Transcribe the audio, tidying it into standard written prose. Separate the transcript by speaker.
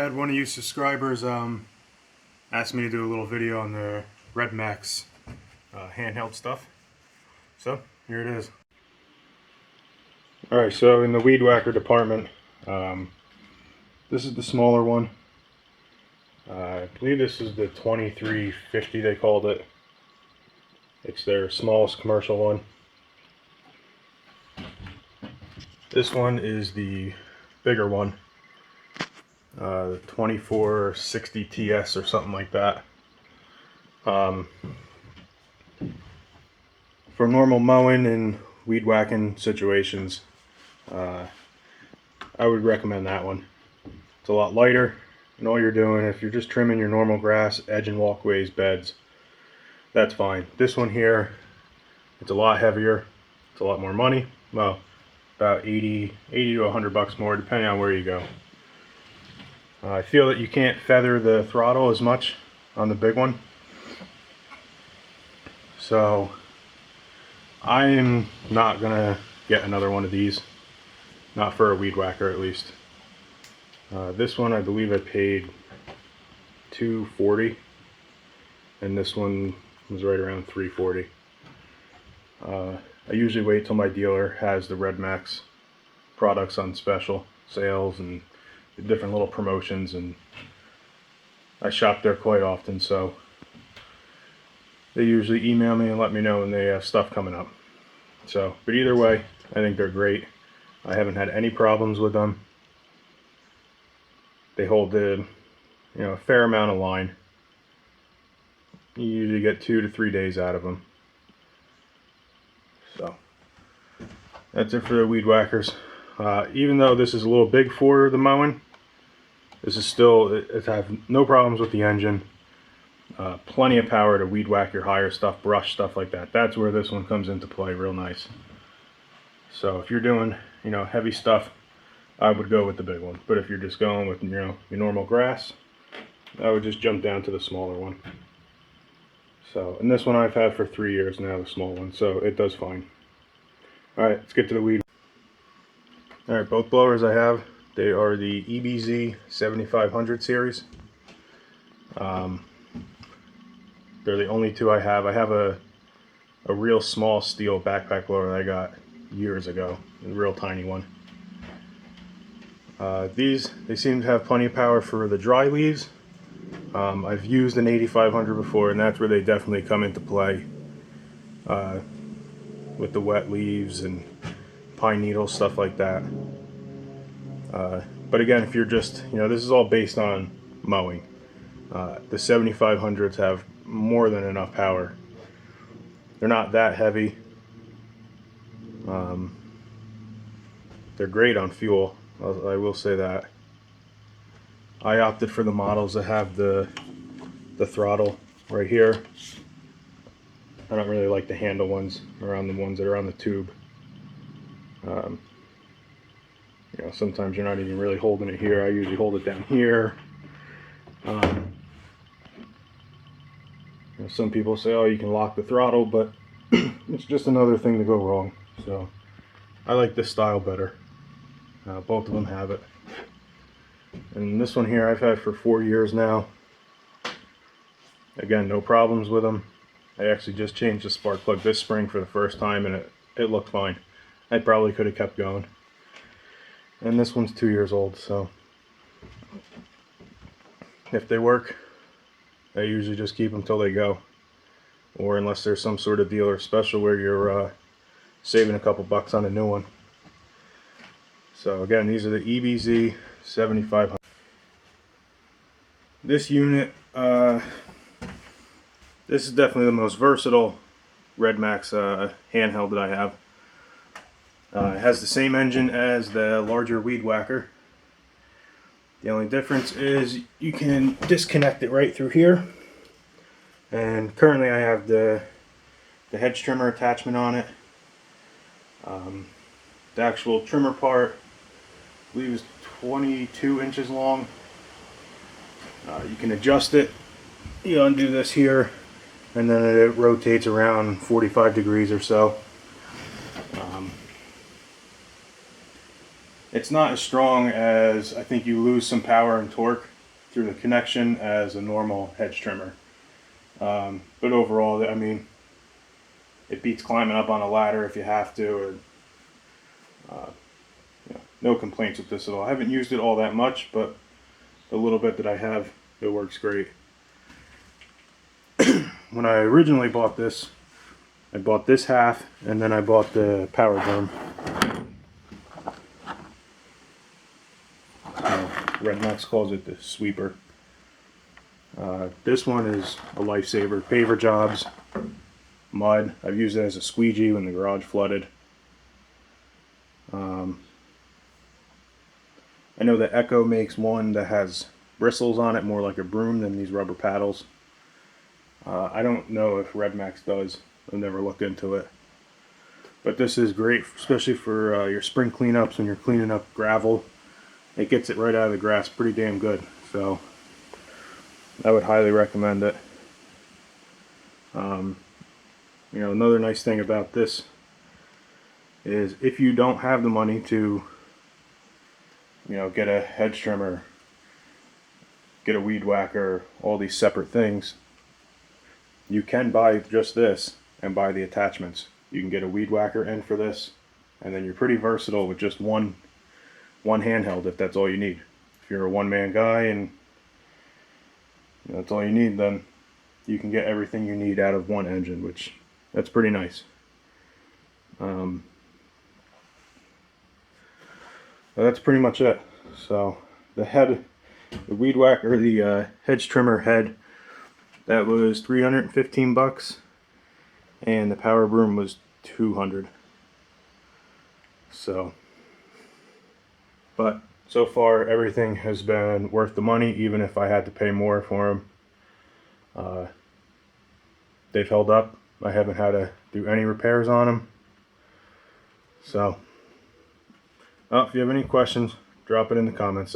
Speaker 1: had one of you subscribers asked me to do a little video on the Redmax handheld stuff. So here it is. Alright, so in the weed whacker department, this is the smaller one. I believe this is the 2350 they called it. It's their smallest commercial one. This one is the bigger one. The 2460 TS or something like that. For normal mowing and weed whacking situations, I would recommend that one. It's a lot lighter, and all you're doing, if you're just trimming your normal grass, edging walkways, beds, that's fine. This one here, it's a lot heavier, it's a lot more money. Well, about 80 to 100 bucks more, depending on where you go. I feel that you can't feather the throttle as much on the big one, so I'm not gonna get another one of these, not for a weed whacker at least. This one I believe I paid $240, and this one was right around $340. I usually wait till my dealer has the Redmax products on special sales and different little promotions, and I shop there quite often, so they usually email me and let me know when they have stuff coming up. So, but either way, I think they're great. I haven't had any problems with them. They hold a fair amount of line. You usually get 2 to 3 days out of them. So that's it for the weed whackers. Even though this is a little big for the mowing, this is still, it has no problems with the engine. Plenty of power to weed whack your higher stuff, brush, stuff like that. That's where this one comes into play real nice. So if you're doing, heavy stuff, I would go with the big one. But if you're just going with, your normal grass, I would just jump down to the smaller one. So, and this one I've had for 3 years now, the small one, so it does fine. Alright, let's get to the weed. Alright, both blowers I have, they are the EBZ 7500 series. They're the only two I have. I have a real small Sthil backpack blower that I got years ago, a real tiny one. These, they seem to have plenty of power for the dry leaves. I've used an 8500 before, and that's where they definitely come into play with the wet leaves and pine needles, stuff like that. But again, if you're just, this is all based on mowing. The 7500s have more than enough power. They're not that heavy. They're great on fuel, I will say that. I opted for the models that have the throttle right here. I don't really like the handle ones around the ones that are on the tube. Sometimes you're not even really holding it here. I usually hold it down here. Some people say, oh, you can lock the throttle, but it's just another thing to go wrong. So I like this style better. Both of them have it. And this one here I've had for 4 years now. Again, no problems with them. I actually just changed the spark plug this spring for the first time, and it looked fine. I probably could have kept going. And this one's 2 years old, so if they work, I usually just keep them till they go, or unless there's some sort of deal or special where you're saving a couple bucks on a new one. So again, these are the EBZ 7500. This unit, this is definitely the most versatile Redmax handheld that I have. It has the same engine as the larger weed whacker. The only difference is you can disconnect it right through here. And currently I have the hedge trimmer attachment on it. The actual trimmer part, I believe, is 22 inches long. You can adjust it. You undo this here, and then it rotates around 45 degrees or so. It's not as strong as, I think you lose some power and torque through the connection as a normal hedge trimmer. But overall, I mean, it beats climbing up on a ladder if you have to, or you know, no complaints with this at all. I haven't used it all that much, but the little bit that I have, it works great. When I originally bought this, I bought this half, and then I bought the power broom. Redmax calls it the sweeper. This one is a lifesaver. Paver jobs, mud. I've used it as a squeegee when the garage flooded. I know that Echo makes one that has bristles on it, more like a broom than these rubber paddles. I don't know if Redmax does. I've never looked into it. But this is great, especially for your spring cleanups when you're cleaning up gravel. It gets it right out of the grass pretty damn good. So I would highly recommend it. You know, another nice thing about this is if you don't have the money to, you know, get a hedge trimmer, get a weed whacker, all these separate things, you can buy just this and buy the attachments. You can get a weed whacker in for this, and then you're pretty versatile with just one handheld if that's all you need. If you're a one-man guy and that's all you need, then you can get everything you need out of one engine, which that's pretty nice. That's pretty much it. So the head, the weed whacker, the hedge trimmer head, that was 315 bucks, and the power broom was 200. So, but so far everything has been worth the money, even if I had to pay more for them. They've held up. I haven't had to do any repairs on them. So, if you have any questions, drop it in the comments section.